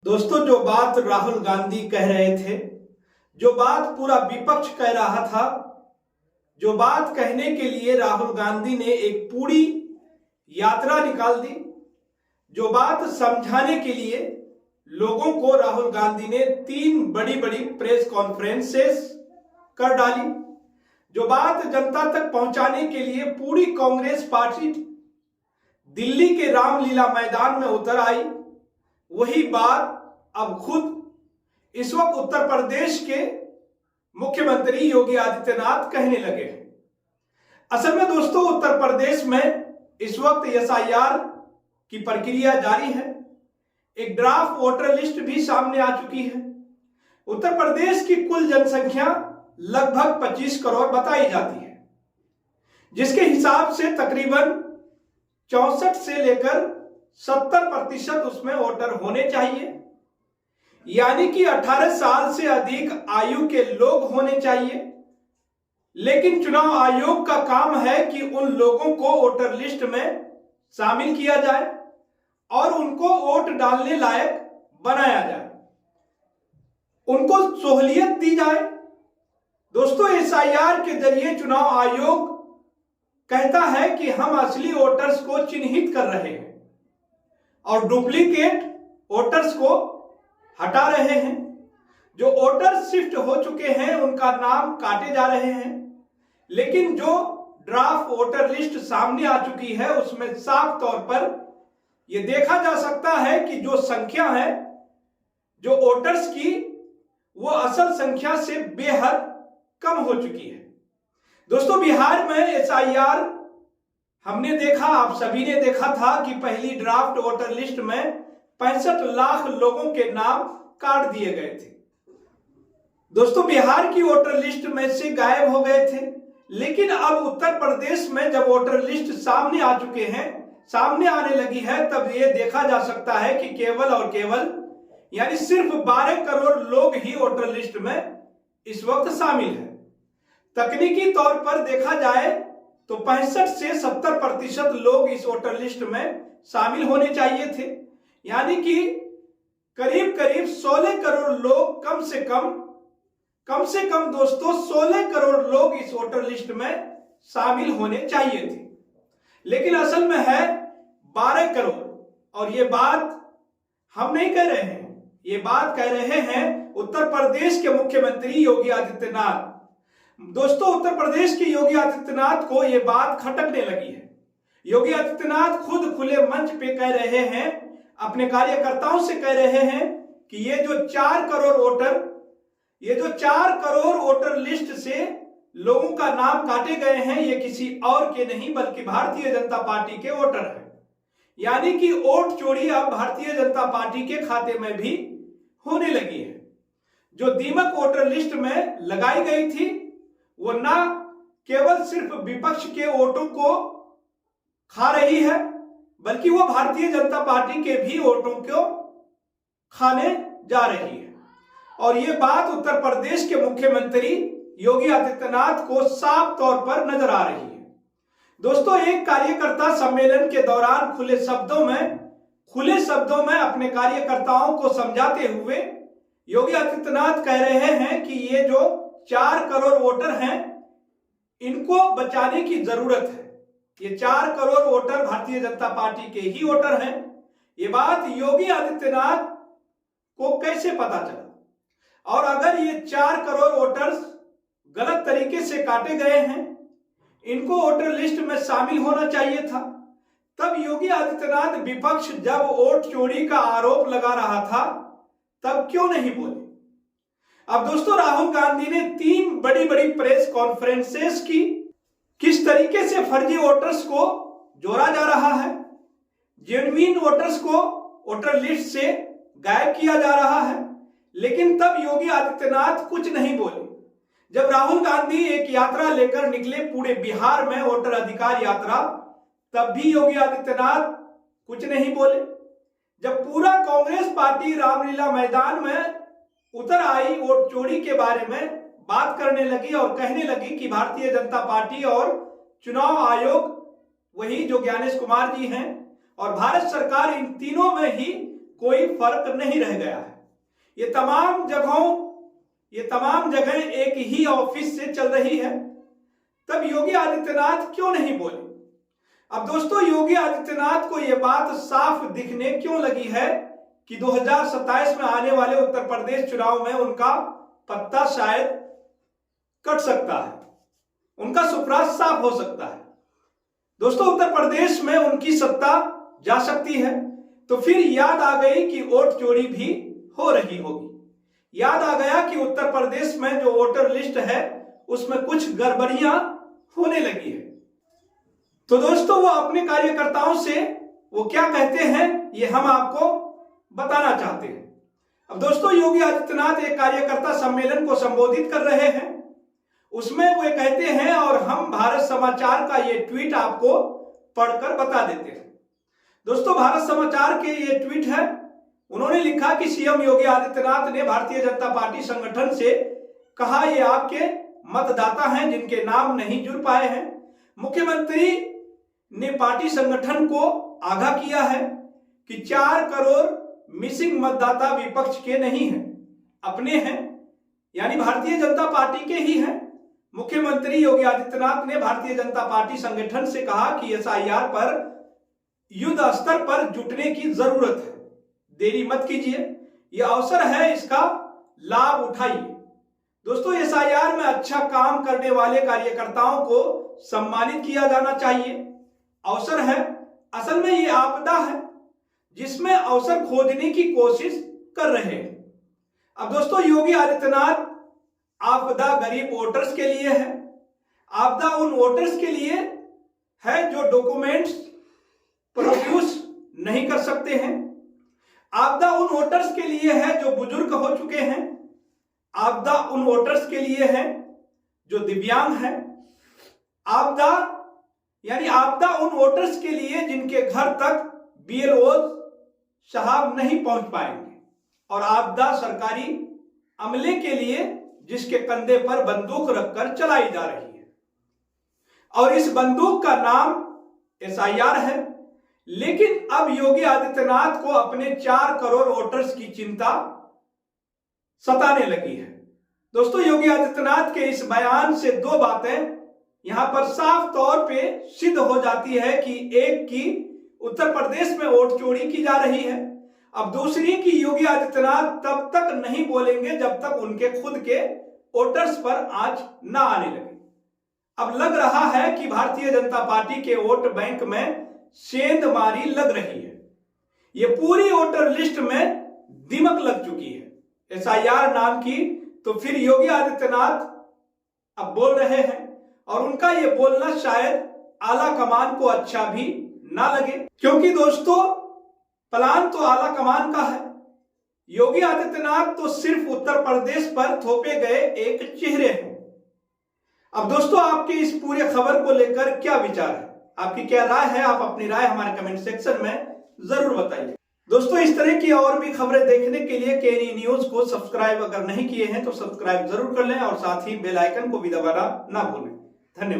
दोस्तों, जो बात राहुल गांधी कह रहे थे, जो बात पूरा विपक्ष कह रहा था, जो बात कहने के लिए राहुल गांधी ने एक पूरी यात्रा निकाल दी, जो बात समझाने के लिए लोगों को राहुल गांधी ने 3 बड़ी बड़ी प्रेस कॉन्फ्रेंसेस कर डाली, जो बात जनता तक पहुंचाने के लिए पूरी कांग्रेस पार्टी दिल्ली के रामलीला मैदान में उतर आई, वही बात अब खुद इस वक्त उत्तर प्रदेश के मुख्यमंत्री योगी आदित्यनाथ कहने लगे हैं। असल में दोस्तों, उत्तर प्रदेश में इस वक्त एसआईआर की प्रक्रिया जारी है। एक ड्राफ्ट वोटर लिस्ट भी सामने आ चुकी है। उत्तर प्रदेश की कुल जनसंख्या लगभग 25 करोड़ बताई जाती है, जिसके हिसाब से तकरीबन 64 से लेकर 70% उसमें वोटर होने चाहिए, यानी कि 18 साल से अधिक आयु के लोग होने चाहिए। लेकिन चुनाव आयोग का काम है कि उन लोगों को वोटर लिस्ट में शामिल किया जाए और उनको वोट डालने लायक बनाया जाए, उनको सहूलियत दी जाए। दोस्तों, एसआईआर के जरिए चुनाव आयोग कहता है कि हम असली वोटर्स को चिन्हित कर रहे हैं और डुप्लीकेट वोटर्स को हटा रहे हैं। जो वोटर्स शिफ्ट हो चुके हैं उनका नाम काटे जा रहे हैं, लेकिन जो ड्राफ्ट वोटर लिस्ट सामने आ चुकी है उसमें साफ तौर पर यह देखा जा सकता है कि जो संख्या है जो वोटर्स की, वो असल संख्या से बेहद कम हो चुकी है। दोस्तों, बिहार में एसआईआर हमने देखा, आप सभी ने देखा था कि पहली ड्राफ्ट वोटर लिस्ट में 65 लाख लोगों के नाम काट दिए गए थे। दोस्तों, बिहार की वोटर लिस्ट में से गायब हो गए थे, लेकिन अब उत्तर प्रदेश में जब वोटर लिस्ट सामने आ चुके हैं, सामने आने लगी है, तब यह देखा जा सकता है कि केवल और केवल यानी सिर्फ 12 करोड़ लोग ही वोटर लिस्ट में इस वक्त शामिल है। तकनीकी तौर पर देखा जाए तो 65 से 70% लोग इस वोटर लिस्ट में शामिल होने चाहिए थे, यानी कि करीब करीब 16 करोड़ लोग कम से कम दोस्तों 16 करोड़ लोग इस वोटर लिस्ट में शामिल होने चाहिए थे, लेकिन असल में है 12 करोड़। और ये बात हम नहीं कह रहे हैं, ये बात कह रहे हैं उत्तर प्रदेश के मुख्यमंत्री योगी आदित्यनाथ। दोस्तों, उत्तर प्रदेश के योगी आदित्यनाथ को यह बात खटकने लगी है। योगी आदित्यनाथ खुद खुले मंच पे कह रहे हैं, अपने कार्यकर्ताओं से कह रहे हैं कि ये जो 4 करोड़ वोटर लिस्ट से लोगों का नाम काटे गए हैं, ये किसी और के नहीं बल्कि भारतीय जनता पार्टी के वोटर हैं। यानी कि वोट चोरी अब भारतीय जनता पार्टी के खाते में भी होने लगी है। जो दीमक वोटर लिस्ट में लगाई गई थी, वो ना केवल सिर्फ विपक्ष के वोटों को खा रही है, बल्कि वो भारतीय जनता पार्टी के भी वोटों को खाने जा रही है। और ये बात उत्तर प्रदेश के मुख्यमंत्री योगी आदित्यनाथ को साफ तौर पर नजर आ रही है। दोस्तों, एक कार्यकर्ता सम्मेलन के दौरान खुले शब्दों में अपने कार्यकर्ताओं को समझाते हुए योगी आदित्यनाथ कह रहे हैं कि ये जो 4 करोड़ वोटर हैं, इनको बचाने की जरूरत है। ये 4 करोड़ वोटर भारतीय जनता पार्टी के ही वोटर हैं। ये बात योगी आदित्यनाथ को कैसे पता चला? और अगर ये 4 करोड़ वोटर्स गलत तरीके से काटे गए हैं, इनको वोटर लिस्ट में शामिल होना चाहिए था, तब योगी आदित्यनाथ विपक्ष जब वोट चोरी का आरोप लगा रहा था, तब क्यों नहीं बोले? अब दोस्तों, राहुल गांधी ने 3 बड़ी बड़ी प्रेस कॉन्फ्रेंसेस की। किस तरीके से फर्जी वोटर्स को जोड़ा जा रहा है, जेन्युइन वोटर्स को वोटर लिस्ट से गायब किया जा रहा है, लेकिन तब योगी आदित्यनाथ कुछ नहीं बोले। जब राहुल गांधी एक यात्रा लेकर निकले पूरे बिहार में, वोटर अधिकार यात्रा, तब भी योगी आदित्यनाथ कुछ नहीं बोले। जब पूरा कांग्रेस पार्टी रामलीला मैदान में उतर आई, वोट चोरी के बारे में बात करने लगी और कहने लगी कि भारतीय जनता पार्टी और चुनाव आयोग, वही जो ज्ञानेश कुमार जी हैं, और भारत सरकार, इन तीनों में ही कोई फर्क नहीं रह गया है। ये तमाम जगह एक ही ऑफिस से चल रही है। तब योगी आदित्यनाथ क्यों नहीं बोले? अब दोस्तों, योगी आदित्यनाथ को यह बात साफ दिखने क्यों लगी है कि 2027 में आने वाले उत्तर प्रदेश चुनाव में उनका पत्ता शायद कट सकता है, उनका सुपराज साफ हो सकता है। दोस्तों, उत्तर प्रदेश में उनकी सत्ता जा सकती है। तो फिर याद आ गई कि वोट चोरी भी हो रही होगी। याद आ गया कि उत्तर प्रदेश में जो वोटर लिस्ट है उसमें कुछ गड़बड़ियां होने लगी है। तो दोस्तों, वो अपने कार्यकर्ताओं से वो क्या कहते हैं ये हम आपको बताना चाहते हैं। अब दोस्तों, योगी आदित्यनाथ एक कार्यकर्ता सम्मेलन को संबोधित कर रहे हैं। उसमें वो कहते हैं, और हम भारत समाचार का ये ट्वीट आपको पढ़कर बता देते हैं। दोस्तों, भारत समाचार के ये ट्वीट है। उन्होंने लिखा कि सीएम योगी आदित्यनाथ ने भारतीय जनता पार्टी संगठन से कहा, ये आपके मतदाता हैं जिनके नाम नहीं जुड़ पाए हैं। मुख्यमंत्री ने पार्टी संगठन को आगाह किया है कि 4 करोड़ मिसिंग मतदाता विपक्ष के नहीं हैं, अपने हैं, यानी भारतीय जनता पार्टी के ही हैं। मुख्यमंत्री योगी आदित्यनाथ ने भारतीय जनता पार्टी संगठन से कहा कि एसआईआर पर युद्ध स्तर पर जुटने की जरूरत है, देरी मत कीजिए, यह अवसर है, इसका लाभ उठाइए। दोस्तों, एसआईआर में अच्छा काम करने वाले कार्यकर्ताओं को सम्मानित किया जाना चाहिए। अवसर है, असल में ये आपदा है जिसमें अवसर खोजने की कोशिश कर रहे हैं। अब दोस्तों, योगी आदित्यनाथ आपदा गरीब वोटर्स के लिए है। आपदा उन वोटर्स के लिए है जो डॉक्यूमेंट्स प्रोड्यूस नहीं कर सकते हैं। आपदा उन वोटर्स के लिए है जो बुजुर्ग हो चुके हैं। आपदा उन वोटर्स के लिए है जो दिव्यांग हैं। आपदा उन वोटर्स के लिए जिनके घर तक बीएलओ साहब नहीं पहुंच पाएंगे। और आपदा सरकारी अमले के लिए जिसके कंधे पर बंदूक रखकर चलाई जा रही है, और इस बंदूक का नाम एसआईआर है। लेकिन अब योगी आदित्यनाथ को अपने 4 करोड़ वोटर्स की चिंता सताने लगी है। दोस्तों, योगी आदित्यनाथ के इस बयान से 2 बातें यहां पर साफ तौर पे सिद्ध हो जाती है कि एक की उत्तर प्रदेश में वोट चोरी की जा रही है। अब दूसरी की योगी आदित्यनाथ तब तक नहीं बोलेंगे जब तक उनके खुद के वोटर्स पर आंच ना आने लगे। अब लग रहा है कि भारतीय जनता पार्टी के वोट बैंक में सेंधमारी लग रही है। ये पूरी वोटर लिस्ट में दीमक लग चुकी है एसआईआर नाम की। तो फिर योगी आदित्यनाथ अब बोल रहे हैं, और उनका ये बोलना शायद आला कमान को अच्छा भी ना लगे, क्योंकि दोस्तों प्लान तो आला कमान का है। योगी आदित्यनाथ तो सिर्फ उत्तर प्रदेश पर थोपे गए एक चेहरे हैं। अब दोस्तों, आपके इस पूरे खबर को लेकर क्या विचार है, आपकी क्या राय है? आप अपनी राय हमारे कमेंट सेक्शन में जरूर बताइए। दोस्तों, इस तरह की और भी खबरें देखने के लिए केनी न्यूज को सब्सक्राइब अगर नहीं किए हैं तो सब्सक्राइब जरूर कर लें, और साथ ही बेल आइकन को भी दबाना ना भूलें। धन्यवाद।